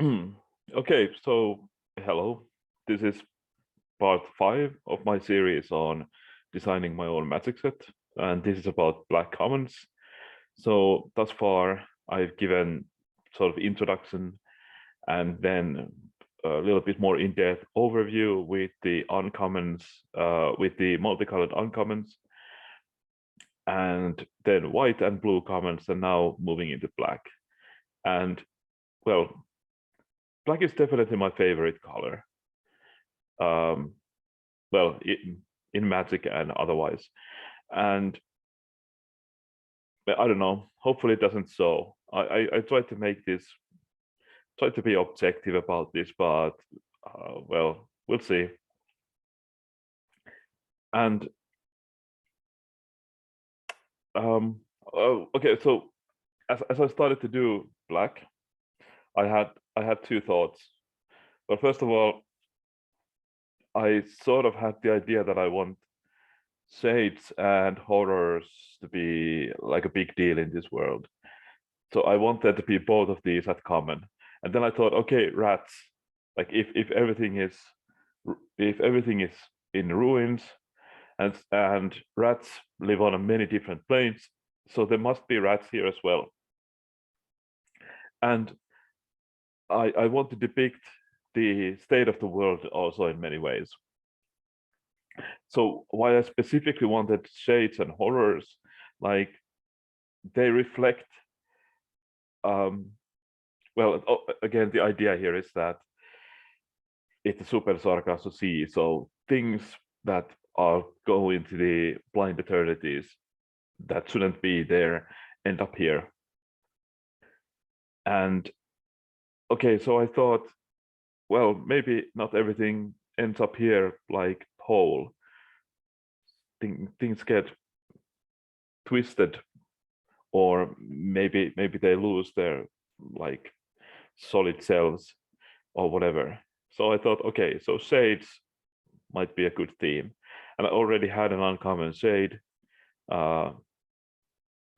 Okay, so hello. This is part 5 of my series on designing my own magic set, and this is about black commons. So thus far, I've given sort of introduction and then a little bit more in-depth overview with the uncommons, with the multicolored uncommons, and then white and blue commons, and now moving into black. And well, black is definitely my favorite color. Um, well, in Magic and otherwise. And I don't know, hopefully it doesn't so. I try to make this, try to be objective about this, but well, we'll see. And oh, okay, so as I started to do black, I had I had two thoughts. But first of all, I sort of had the idea that I want shades and horrors to be like a big deal in this world. So I want there to be both of these at common. And then I thought, okay, rats. Like if everything is in ruins, and rats live on many different planes, so there must be rats here as well. And I want to depict the state of the world also in many ways. So why I specifically wanted shades and horrors, like they reflect well, again, the idea here is that it's a super sarcasm to see. So things that are going to the blind eternities that shouldn't be there end up here. And okay, so I thought, well, maybe not everything ends up here like whole. Things get twisted, or maybe they lose their like solid selves or whatever. So I thought, okay, so shades might be a good theme. And I already had an uncommon shade, uh,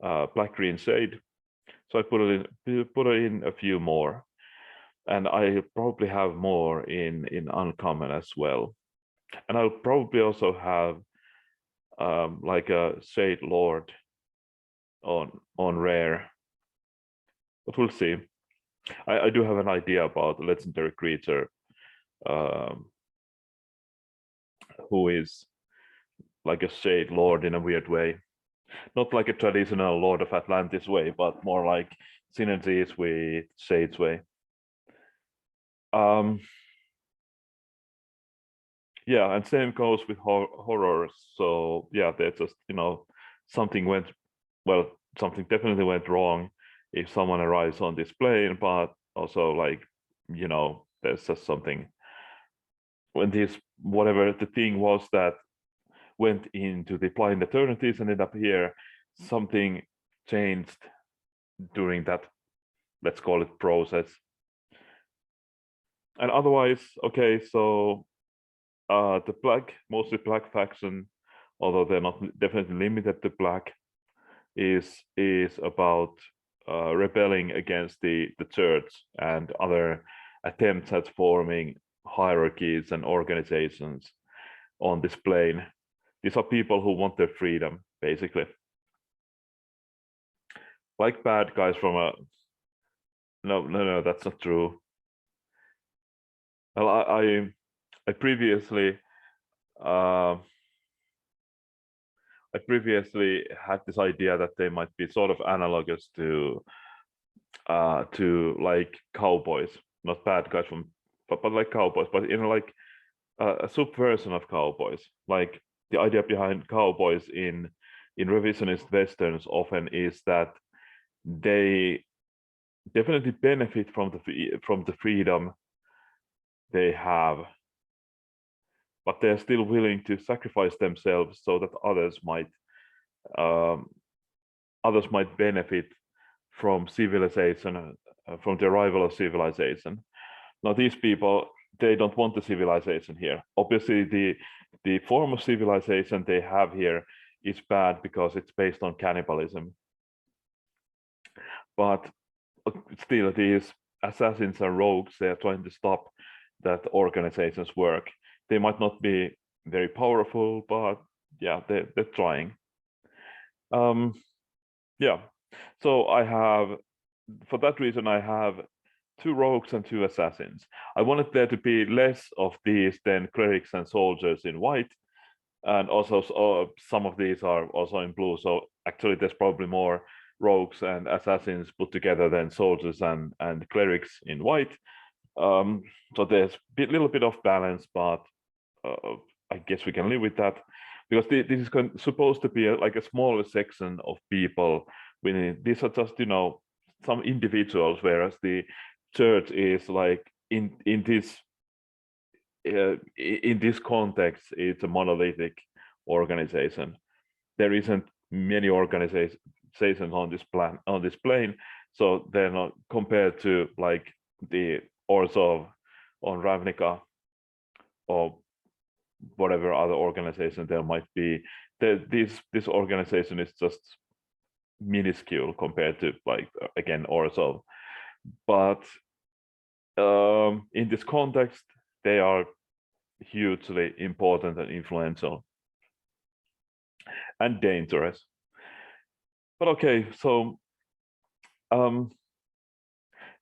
black green shade. So I put it in a few more, and I probably have more in uncommon as well. And I'll probably also have like a shade lord on rare, but we'll see. I do have an idea about the legendary creature um, who is like a shade lord in a weird way. Not like a traditional Lord of Atlantis way, but more like synergies with Shades way. Um, yeah, and same goes with horrors. So yeah, there's just something went well, something definitely went wrong if someone arrives on this plane, but also like there's just something when this whatever the thing was that went into the blind eternities and ended up here, something changed during that, let's call it, process. And otherwise, okay, so the mostly black faction, although they're not definitely limited to black, is about rebelling against the church and other attempts at forming hierarchies and organizations on this plane. These are people who want their freedom, basically. Like bad guys from a no, that's not true. Well, I previously uh, I previously had this idea that they might be sort of analogous to like cowboys, not bad guys from, but like cowboys, but in like a subversion of cowboys. Like the idea behind cowboys in revisionist westerns often is that they definitely benefit from the freedom they have, but they're still willing to sacrifice themselves so that um, others might benefit from civilization, from the arrival of civilization. Now, these people, they don't want the civilization here. Obviously, the form of civilization they have here is bad because it's based on cannibalism. But still, assassins and rogues, they are trying to stop that organization's work. They might not be very powerful, but yeah, they're trying. Yeah, so I have, for that reason, I have 2 rogues and 2 assassins. I wanted there to be less of these than clerics and soldiers in white, and also some of these are also in blue. So actually, there's probably more rogues and assassins put together than soldiers and clerics in white. So there's a little bit of balance, but I guess we can live with that, because this is supposed to be like a smaller section of people. These are just, some individuals, whereas the church is like in this context, it's a monolithic organization. There isn't many organizations on this plane, so they're not compared to like the Orzhov on Ravnica or whatever other organization there might be. This organization is just minuscule compared to, like, again, Orzhov. But in this context, they are hugely important and influential and dangerous. But okay, so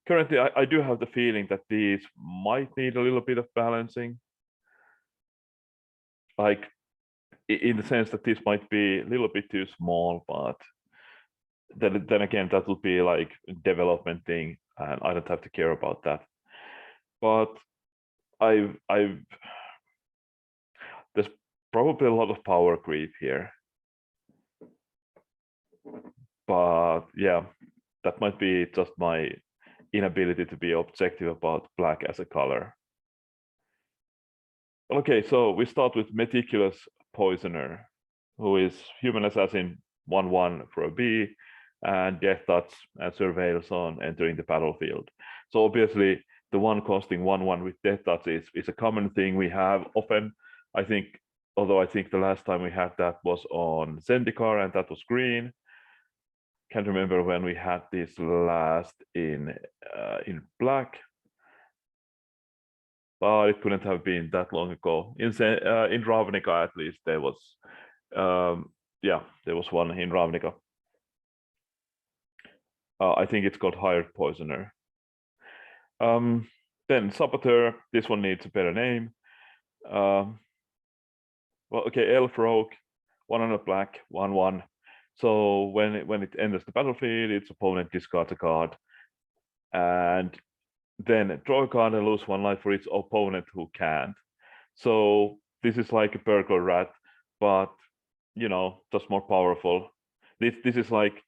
currently I do have the feeling that these might need a little bit of balancing, like in the sense that this might be a little bit too small, but then again, that would be like a development thing, and I don't have to care about that. But there's probably a lot of power creep here. But yeah, that might be just my inability to be objective about black as a color. Okay, so we start with Meticulous Poisoner, who is human assassin 1/1 for a B, and Death Touch and Surveils on entering the battlefield. So obviously, the one costing 1/1 with Death Touch is a common thing we have often. I think, although I think the last time we had that was on Zendikar, and that was green. Can't remember when we had this last in black, but it couldn't have been that long ago. In Ravnica, at least, there was, there was one in Ravnica. I think it's called Hired Poisoner. Then Saboteur, this one needs a better name. Well, okay, Elf Rogue, 1 black, 1/1. So when it enters the battlefield, its opponent discards a card, and then draw a card and lose 1 life for its opponent who can't. So this is like a Burglar Rat, but just more powerful. This is like,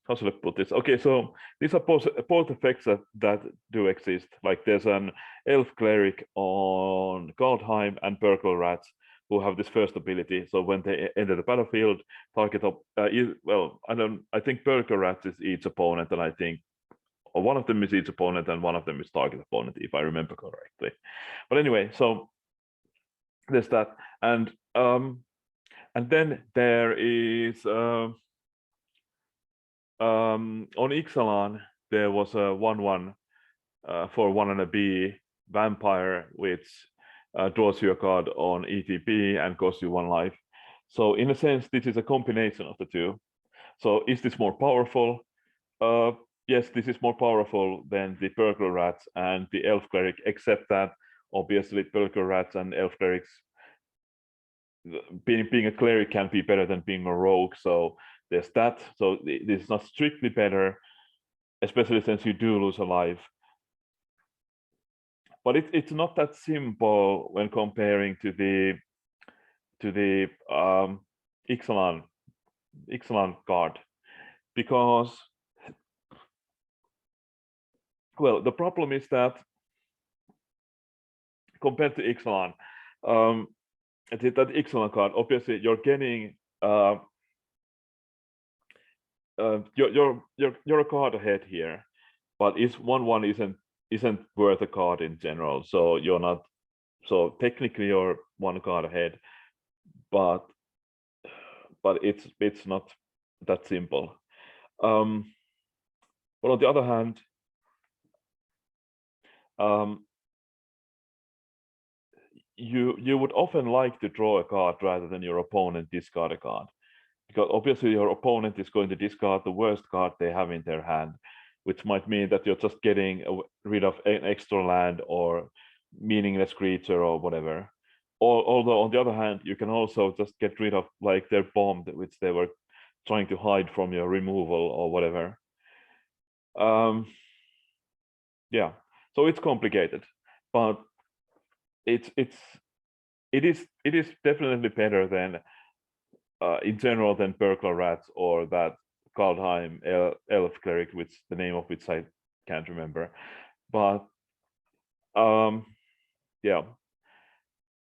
how should I put this? Okay, so these are both effects that do exist. Like there's an Elf Cleric on Goldheim and Burglar Rats who have this first ability. So when they enter the battlefield, target up. I think Burglar Rats is each opponent, and I think one of them is each opponent, and one of them is target opponent, if I remember correctly. But anyway, so there's that, and then there is. On Ixalan, there was a 1/1 for 1 B vampire, which draws you a card on ETB and costs you 1 life. So in a sense, this is a combination of the two. So is this more powerful? Yes, this is more powerful than the Burglar Rats and the Elf Cleric, except that obviously Burglar Rats and Elf Clerics, being a cleric can be better than being a rogue. So there's that. So this is not strictly better, especially since you do lose a life. But it's not that simple when comparing to the Ixalan card, because, well, the problem is that compared to Ixalan, that Ixalan card, obviously you're getting you're a card ahead here, but 1/1 isn't worth a card in general. So you're not. So technically you're 1 card ahead, but it's not that simple. But on the other hand, you would often like to draw a card rather than your opponent discard a card, because obviously your opponent is going to discard the worst card they have in their hand, which might mean that you're just getting rid of an extra land or meaningless creature or whatever. Although on the other hand, you can also just get rid of like their bomb, which they were trying to hide from your removal or whatever. Yeah, so it's complicated, but it is definitely better than in general than Burglar Rats or that Kaldheim Elf Cleric, which the name of which I can't remember. But yeah,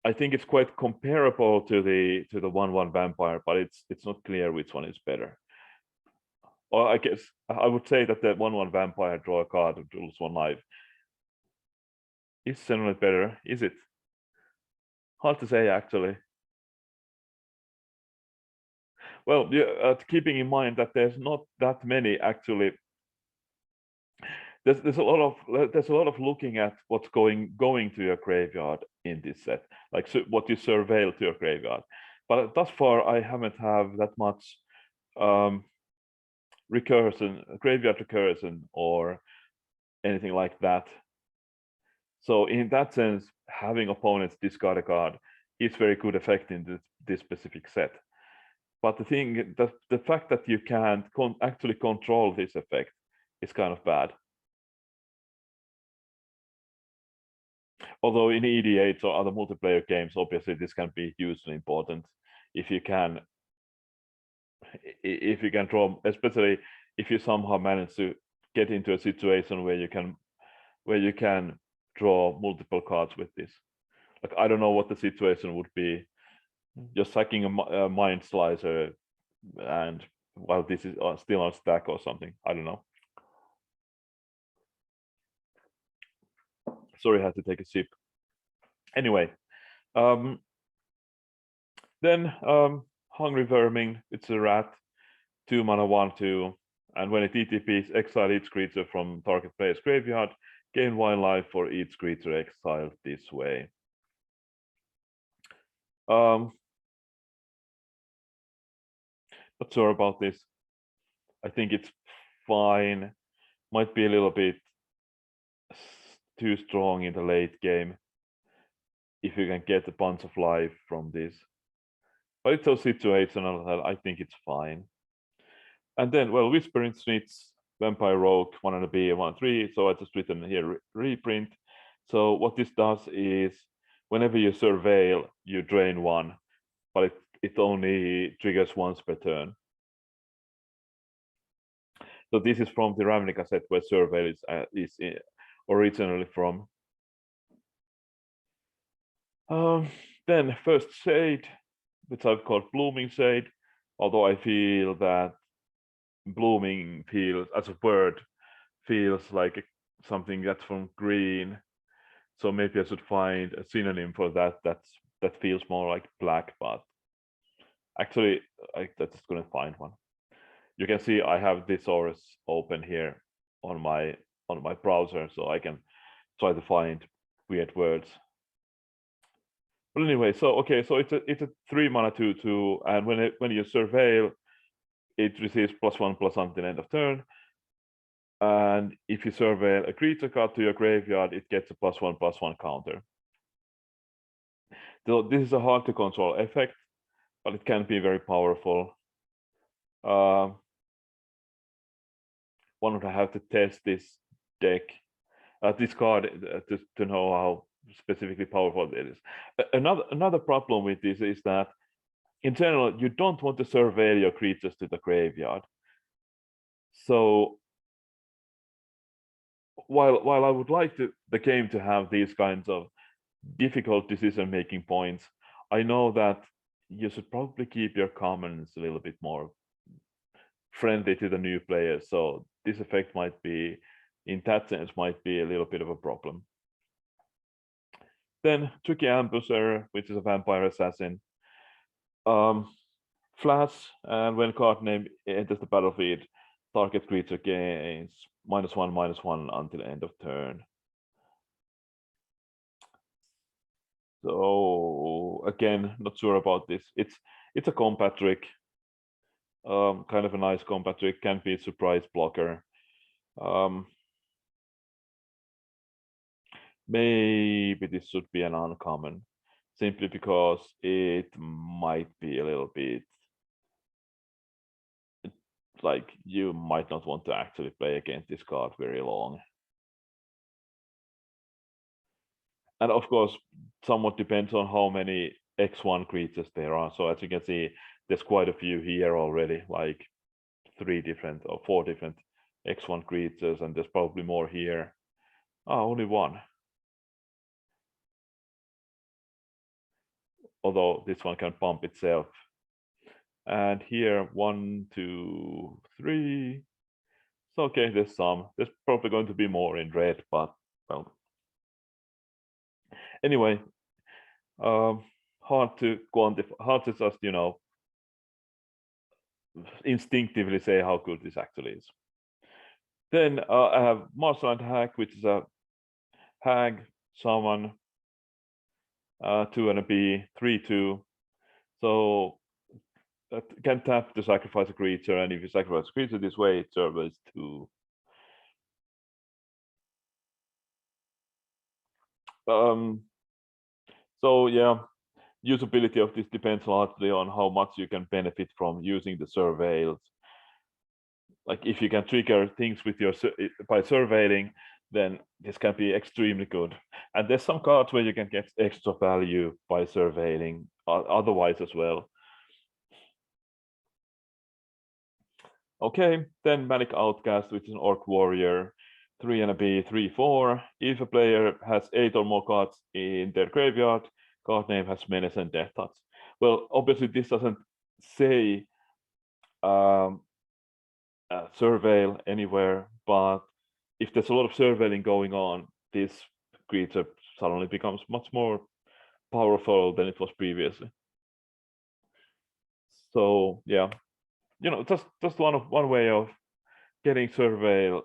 I think it's quite comparable to the 1/1 vampire, but it's not clear which one is better. Or I guess I would say that the 1/1 vampire draw a card of lose 1 life is generally better. Is it? Hard to say actually. Well, yeah, keeping in mind that there's not that many actually. There's a lot of looking at what's going to your graveyard in this set, like what you surveil to your graveyard. But thus far, I haven't have that much recursion, graveyard recursion, or anything like that. So in that sense, having opponents discard a card is very good effect in this specific set. But the fact that you can't actually control this effect is kind of bad. Although in EDH or other multiplayer games, obviously this can be hugely important if you can draw, especially if you somehow manage to get into a situation where you can draw multiple cards with this. Like I don't know what the situation would be. You're sacking a Mind Slicer, and while this is still on stack or something, I don't know. Sorry, I had to take a sip. Anyway, then Hungry Vermin, it's a rat, 2 mana 1/2, and when it TTPs, exile each creature from target player's graveyard, gain 1 life for each creature exiled this way. Not sure about this. I think it's fine. Might be a little bit too strong in the late game if you can get a bunch of life from this. But it's so situational that I think it's fine. And then, well, Whispering Snitch, Vampire Rogue, 1 and a B, 1/3. So I just written here reprint. So what this does is whenever you surveil, you drain 1, but it only triggers once per turn. So this is from the Ravnica set where surveil is originally from. Then First Shade, which I've called Blooming Shade, although I feel that blooming feels as a word feels like something that's from green, so maybe I should find a synonym for that that feels more like black, but actually I'm just gonna find one. You can see I have Thesaurus open here on my browser, so I can try to find weird words. But anyway, so okay, so it's a 3 mana 2/2, and when you surveil, it receives +1/+1 until end of turn. And if you surveil a creature card to your graveyard, it gets a +1/+1 counter. So this is a hard to control effect, but it can be very powerful. One would have to test this deck, this card, to know how specifically powerful it is. Another problem with this is that in general, you don't want to surveil your creatures to the graveyard. So while I would like the game to have these kinds of difficult decision-making points, I know that you should probably keep your commons a little bit more friendly to the new players. So this effect might be, in that sense, might be a little bit of a problem. Then Tricky Ambusher, which is a vampire assassin. Flash, and when card name enters the battlefield, target creature gains -1/-1 until end of turn. So again, not sure about this. It's a combat trick, kind of a nice combat trick. Can be a surprise blocker. Maybe this should be an uncommon, simply because it might be a little bit like you might not want to actually play against this card very long. And of course, somewhat depends on how many X1 creatures there are. So as you can see, there's quite a few here already, like 3 different or 4 different X1 creatures, and there's probably more here. Oh, only one. Although this one can pump itself. And here, 1, 2, 3. So okay, there's some. There's probably going to be more in red, but well. Anyway, hard to quantify, hard to just, instinctively say how good this actually is. Then I have Marshland Hag, which is a hag, summon, 2 and a B, 3/2. So that can tap to sacrifice a creature, and if you sacrifice a creature this way, it serves 2. So yeah, usability of this depends largely on how much you can benefit from using the surveils. Like if you can trigger things with your by surveilling, then this can be extremely good. And there's some cards where you can get extra value by surveilling otherwise as well. Okay, then Manic Outcast, which is an Orc Warrior, 3 and a B, 3/4. If a player has 8 or more cards in their graveyard, card name has Menace and Death Touch. Well, obviously this doesn't say surveil anywhere, but if there's a lot of surveilling going on, this creature suddenly becomes much more powerful than it was previously. So yeah, just one way of getting surveil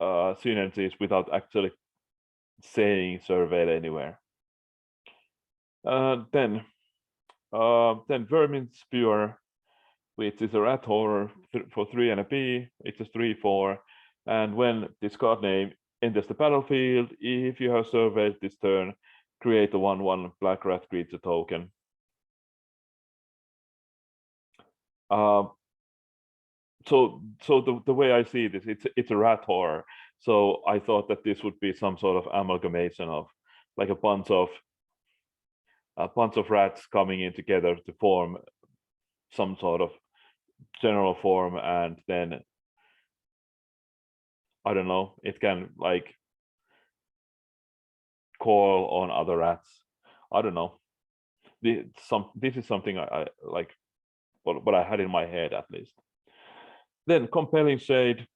synergies without actually saying surveil anywhere. Then Vermin Spewer, which is a rat horror for 3 and a B. It's a 3/4, and when this card name enters the battlefield, if you have surveilled this turn, create a 1/1 black rat creature token. So the way I see this, it's a rat horror. So I thought that this would be some sort of amalgamation of like a bunch of rats coming in together to form some sort of general form, and then I don't know, it can like call on other rats. I don't know. This is something I like, what I had in my head at least. Then Compelling Shade.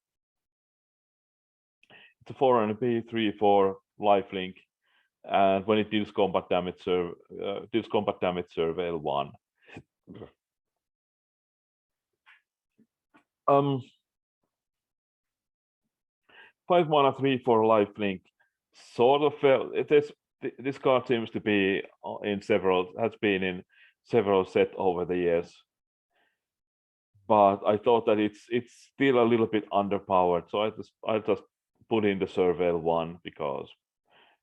It's a 4 and a B, 3/4 lifelink, and when it deals combat damage, surveil 1. 5 mana 3/4 lifelink. Sort of this card seems to be has been in several sets over the years, but I thought that it's still a little bit underpowered, so I just put in the surveil 1 because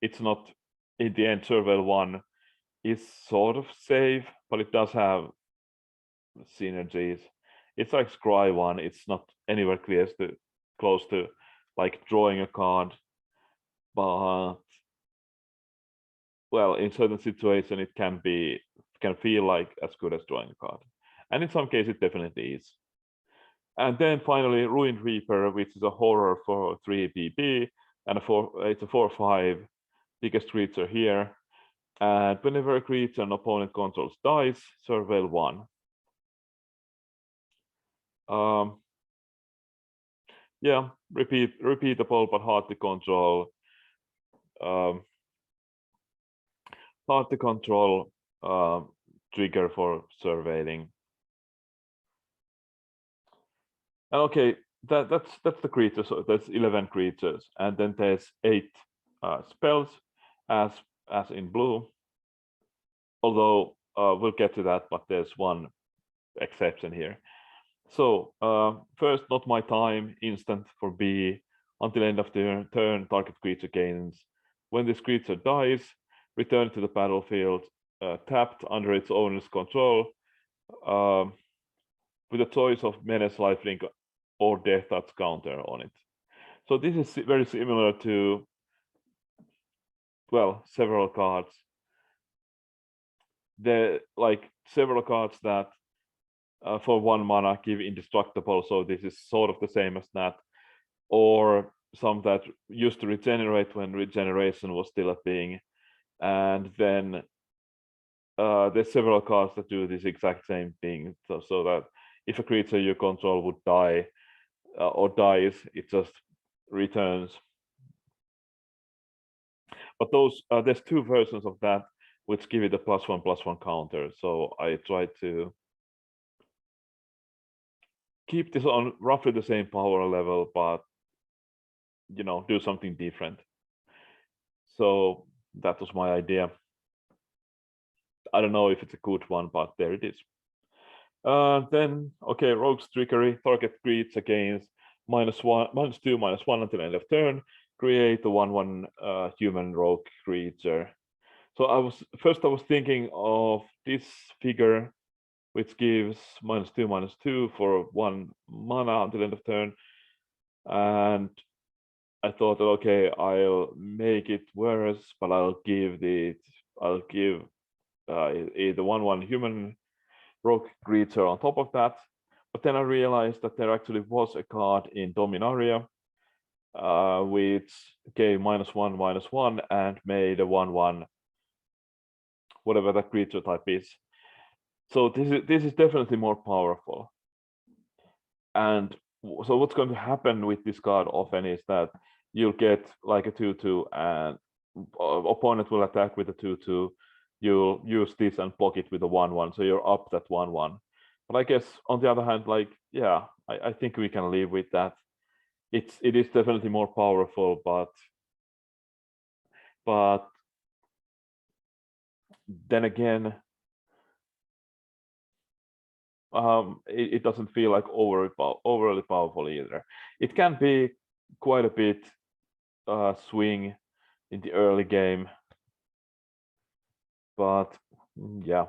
it's not, in the end, surveil 1 is sort of safe, but it does have synergies. It's like Scry 1, it's not anywhere close to like drawing a card, but well, in certain situations it can feel like as good as drawing a card, and in some cases it definitely is. And then finally Ruined Reaper, which is a horror for 3 BB, and it's a 4/5 biggest creature here, and whenever a creature an opponent controls dies, surveil 1. Yeah, repeatable but hard to control. Hard to control trigger for surveilling. And okay, that's the creatures. So that's 11 creatures, and then there's 8 spells, as in blue. Although we'll get to that, but there's one exception here. So first, not my time, instant for B. Until end of the turn, target creature gains. When this creature dies, return to the battlefield, tapped under its owner's control, with a choice of menace, lifelink, or death touch counter on it. So this is very similar to, well, several cards. Like several cards that for 1 mana give indestructible, so this is sort of the same as that, or some that used to regenerate when regeneration was still a thing, and then there's several cards that do this exact same thing, so that if a creature you control would die or dies, it just returns. But those there's 2 versions of that which give it a +1/+1 counter, so I tried to keep this on roughly the same power level, but do something different. So that was my idea. I don't know if it's a good one, but there it is. Then okay, Rogue's Trickery. Target creates against -1, -2, -1 until end of turn. Create a 1/1 human rogue creature. So I was thinking of this figure, which gives -2/2 for 1 mana until end of turn, and I thought, okay, I'll make it worse, but I'll give the 1/1 human rogue creature on top of that. But then I realized that there actually was a card in Dominaria which gave -1/-1 and made a 1/1 whatever that creature type is. So this is definitely more powerful. And so what's going to happen with this card often is that you'll get like a 2/2, and opponent will attack with a 2/2. You'll use this and block it with a 1/1, so you're up that 1/1. But I guess on the other hand, like, yeah, I think we can live with that. It is definitely more powerful, but then again, it doesn't feel like overly powerful either. It can be quite a bit swing in the early game, but yeah,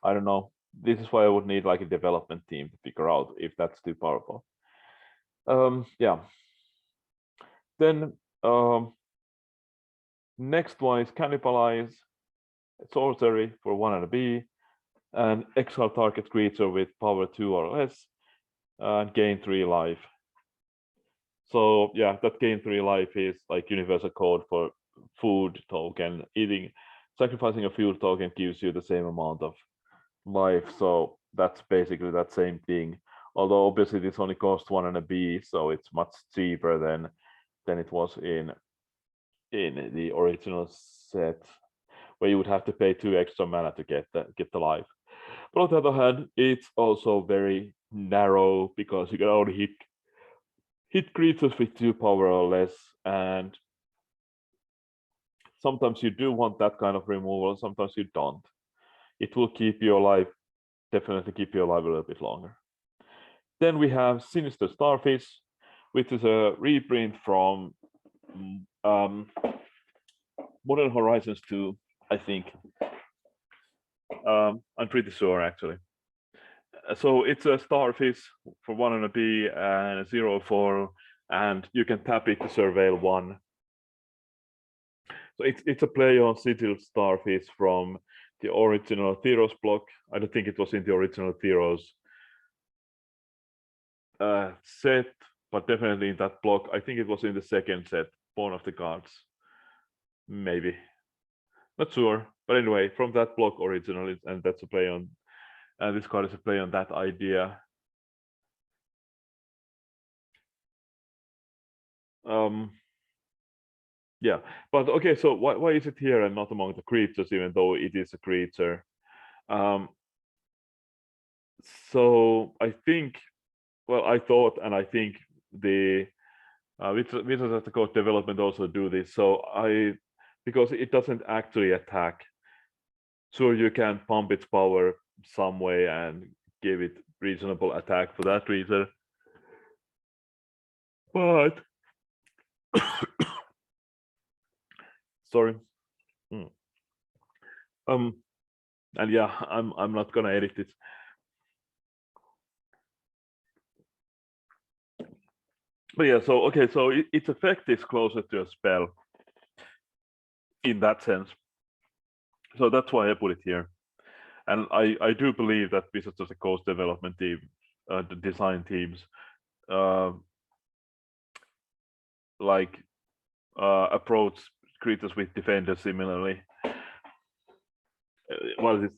I don't know. This is why I would need like a development team to figure out if that's too powerful. Yeah. Then next one is Cannibalize. Sorcery for 1 and a B, and exile target creature with power 2 or less, and gain 3 life. So yeah, that gain 3 life is like universal code for food token. Sacrificing a food token gives you the same amount of life. So that's basically that same thing. Although obviously this only costs 1 and a B, so it's much cheaper than it was in the original set, where you would have to pay 2 extra mana to get the life. But on the other hand, it's also very narrow because you can only hit creatures with 2 power or less, and sometimes you do want that kind of removal, sometimes you don't. It will keep you alive, definitely keep you alive a little bit longer. Then we have Sinister Starfish, which is a reprint from Modern Horizons 2, I think. I'm pretty sure, actually. So it's a Starfish for 1 and a B and a 0/4, and you can tap it to surveil 1. So it's a play on Sigil Starfish from the original Theros block. I don't think it was in the original Theros set, but definitely in that block. I think it was in the second set, Born of the Gods. Maybe. Not sure. But anyway, from that block originally, and that's a play on, and this card is a play on that idea. Yeah, but okay, so why is it here and not among the creatures, even though it is a creature? So I think, well, I thought, and I think the Wizards of the Coast development also do this. So because it doesn't actually attack, so you can pump its power some way and give it reasonable attack for that reason. But sorry. Mm. And yeah, I'm not gonna edit it. But yeah, so okay, so its effect is closer to a spell in that sense. So that's why I put it here. And I do believe that Wizards of the Coast development team, the design teams, uh, like approach creatures with defender similarly. Well,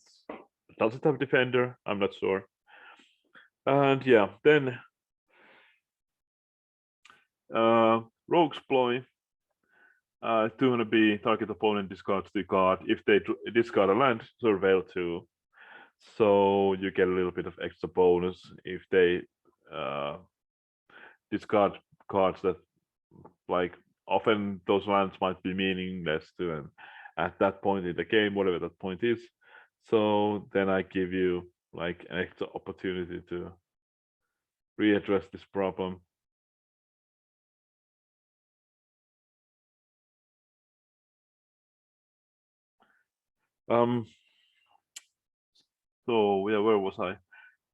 does it have defender? I'm not sure. And yeah, then Rogue's Ploy. 200B, target opponent discards the card. If they discard a land, surveil 2. So you get a little bit of extra bonus if they discard cards that, like, often those lands might be meaningless to them at that point in the game, whatever that point is. So then I give you like an extra opportunity to readdress this problem. So yeah, where was I?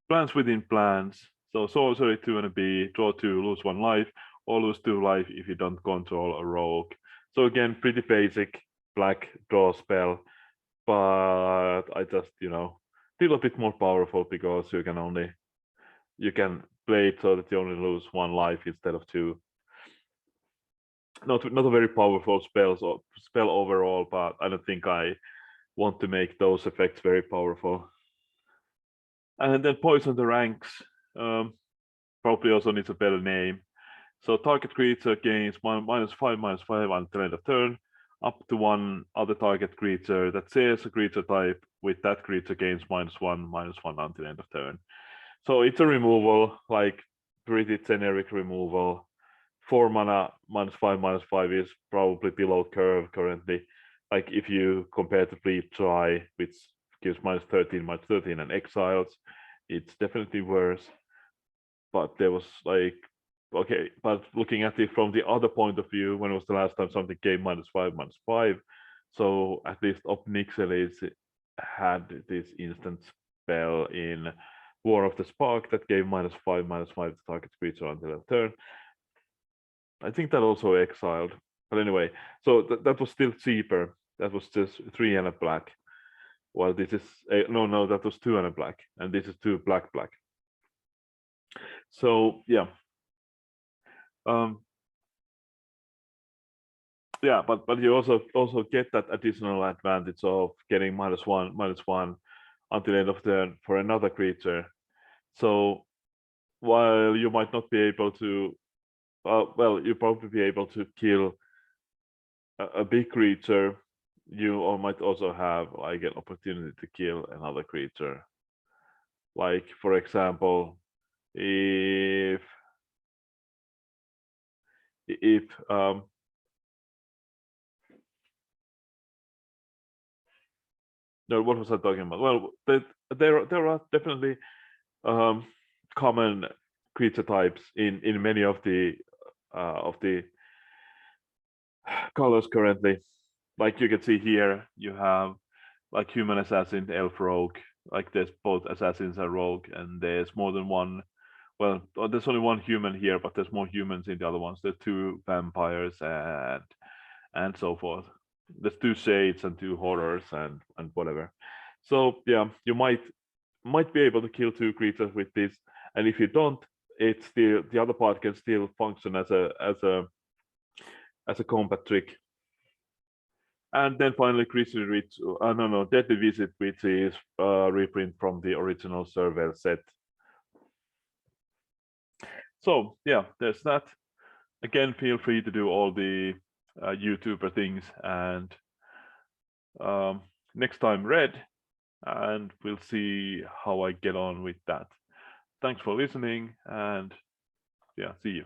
Plans within plans. So sorcery 200B, draw 2, lose 1 life, or lose 2 life if you don't control a rogue. So again, pretty basic black draw spell, but I just, feel a bit more powerful because you can play it so that you only lose 1 life instead of 2. Not a very powerful spell overall, but I don't think I want to make those effects very powerful. And then poison the ranks. Probably also needs a better name. So target creature gains -5/-5 until end of turn, up to 1 other target creature that shares a creature type with that creature gains -1/-1 until end of turn. So it's a removal, like pretty generic removal. 4 mana -5/-5 is probably below curve currently. Like if you compare to Bleed Try, which gives -13/-13 and exiles, it's definitely worse. But there was like, okay, but looking at it from the other point of view, when was the last time something gave -5/-5? So at least Ob Nixilis had this instant spell in War of the Spark that gave -5/-5 to target creature until end turn. I think that also exiled. But anyway, so that was still cheaper. That was just 3 and a black. Well, this is no, that was 2 and a black, and this is 2 black. So yeah, yeah, but you also get that additional advantage of getting -1 until end of turn for another creature. So while you might not be able to, well, you probably be able to kill a big creature, you might also have like an opportunity to kill another creature. Like for example, if no, what was I talking about? Well, there are definitely common creature types in many of the colors currently. Like you can see here, you have like human assassin, elf rogue. Like there's both assassins and rogue, and there's more than one. Well, there's only one human here, but there's more humans in the other ones. There's 2 vampires and so forth. There's 2 shades and 2 horrors and whatever. So yeah, you might be able to kill 2 creatures with this, and if you don't, it's still the other part can still function as a combat trick. And then finally, Creature Reach, no, Deadly Visit, which is a reprint from the original Surveil set. So yeah, there's that. Again, feel free to do all the YouTuber things, and next time Red, and we'll see how I get on with that. Thanks for listening, and yeah, see you.